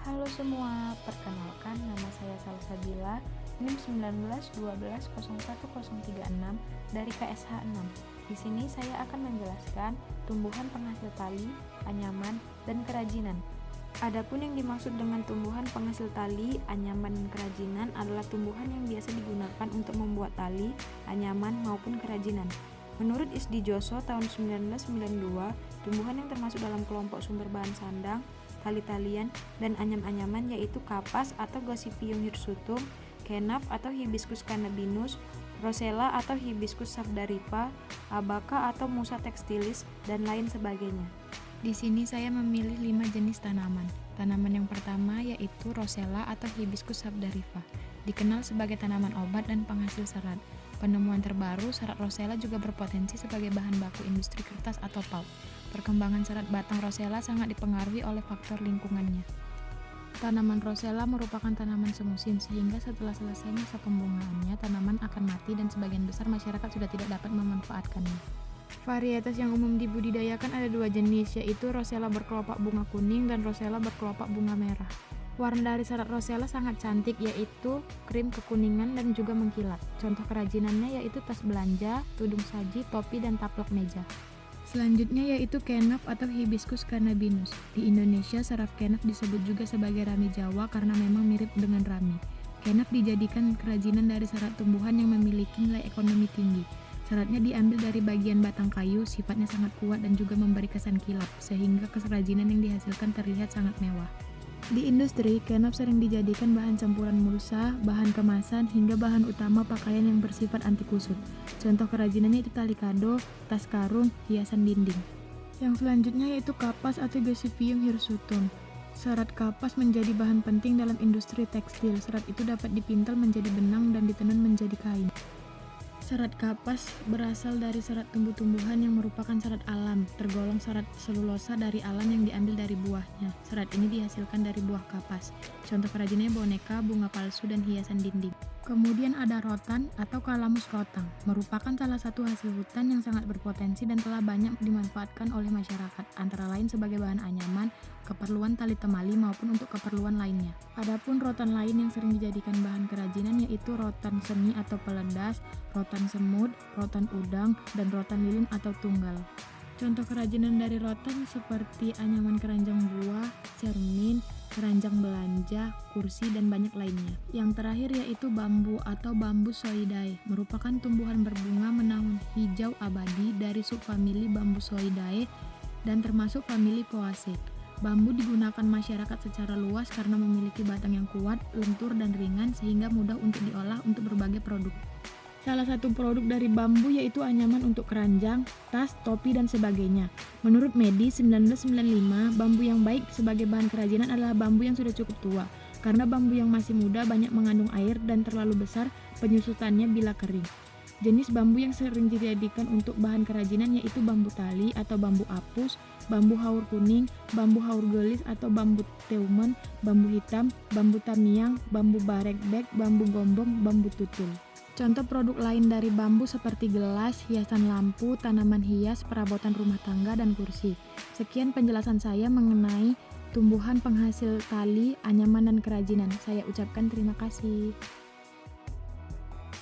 Halo semua, perkenalkan nama saya Salsabila, NIM 19120136 dari KSH 6. Di sini saya akan menjelaskan tumbuhan penghasil tali, anyaman, dan kerajinan. Adapun yang dimaksud dengan tumbuhan penghasil tali, anyaman, dan kerajinan adalah tumbuhan yang biasa digunakan untuk membuat tali, anyaman, maupun kerajinan. Menurut Isdijioso tahun 1992, tumbuhan yang termasuk dalam kelompok sumber bahan sandang, tali-talian, dan anyam-anyaman yaitu kapas atau Gossypium hirsutum, kenaf atau Hibiscus cannabinus, rosella atau Hibiscus sabdariffa, abaca atau Musa textilis, dan lain sebagainya. Di sini saya memilih 5 jenis tanaman. Tanaman yang pertama yaitu rosella atau Hibiscus sabdariffa, dikenal sebagai tanaman obat dan penghasil serat. Penemuan terbaru, serat rosella juga berpotensi sebagai bahan baku industri kertas atau pulp. Perkembangan serat batang rosella sangat dipengaruhi oleh faktor lingkungannya. Tanaman rosella merupakan tanaman semusim, sehingga setelah selesai masa pembungaannya, tanaman akan mati dan sebagian besar masyarakat sudah tidak dapat memanfaatkannya. Varietas yang umum dibudidayakan ada 2 jenis, yaitu rosella berkelopak bunga kuning dan rosella berkelopak bunga merah. Warna dari serat rosella sangat cantik, yaitu krim kekuningan dan juga mengkilat. Contoh kerajinannya yaitu tas belanja, tudung saji, topi, dan taplak meja. Selanjutnya yaitu kenaf atau Hibiscus cannabinus. Di Indonesia, saraf kenaf disebut juga sebagai rami Jawa karena memang mirip dengan rami. Kenaf dijadikan kerajinan dari serat tumbuhan yang memiliki nilai ekonomi tinggi. Seratnya diambil dari bagian batang kayu, sifatnya sangat kuat dan juga memberi kesan kilap, sehingga kerajinan yang dihasilkan terlihat sangat mewah. Di industri, kenaf sering dijadikan bahan campuran mulsa, bahan kemasan, hingga bahan utama pakaian yang bersifat anti kusut. Contoh kerajinannya itu tali kado, tas karung, hiasan dinding. Yang selanjutnya yaitu kapas atau Gossypium hirsutum. Serat kapas menjadi bahan penting dalam industri tekstil. Serat itu dapat dipintal menjadi benang dan ditenun menjadi kain. Serat kapas berasal dari serat tumbuh-tumbuhan yang merupakan serat alam, tergolong serat selulosa dari alam yang diambil dari buahnya. Serat ini dihasilkan dari buah kapas. Contoh kerajinannya boneka, bunga palsu, dan hiasan dinding. Kemudian ada rotan atau Calamus rotang, merupakan salah satu hasil hutan yang sangat berpotensi dan telah banyak dimanfaatkan oleh masyarakat, antara lain sebagai bahan anyaman, keperluan tali temali maupun untuk keperluan lainnya. Adapun rotan lain yang sering dijadikan bahan kerajinan yaitu rotan seni atau peledas, rotan semut, rotan udang, dan rotan lilin atau tunggal. Contoh kerajinan dari rotan seperti anyaman keranjang buah, cermin, keranjang belanja, kursi, dan banyak lainnya. Yang terakhir yaitu bambu atau Bambus soidae, merupakan tumbuhan berbunga menahun hijau abadi dari subfamili Bambusoidae dan termasuk famili Poaceae. Bambu digunakan masyarakat secara luas karena memiliki batang yang kuat, lentur, dan ringan sehingga mudah untuk diolah untuk berbagai produk. Salah satu produk dari bambu yaitu anyaman untuk keranjang, tas, topi, dan sebagainya. Menurut Medi 1995, bambu yang baik sebagai bahan kerajinan adalah bambu yang sudah cukup tua, karena bambu yang masih muda banyak mengandung air dan terlalu besar penyusutannya bila kering. Jenis bambu yang sering dijadikan untuk bahan kerajinan yaitu bambu tali atau bambu apus, bambu haur kuning, bambu haur gelis atau bambu teumen, bambu hitam, bambu tamiang, bambu barekbek, bambu gombong, bambu tutul. Contoh produk lain dari bambu seperti gelas, hiasan lampu, tanaman hias, perabotan rumah tangga, dan kursi. Sekian penjelasan saya mengenai tumbuhan penghasil tali, anyaman, dan kerajinan. Saya ucapkan terima kasih.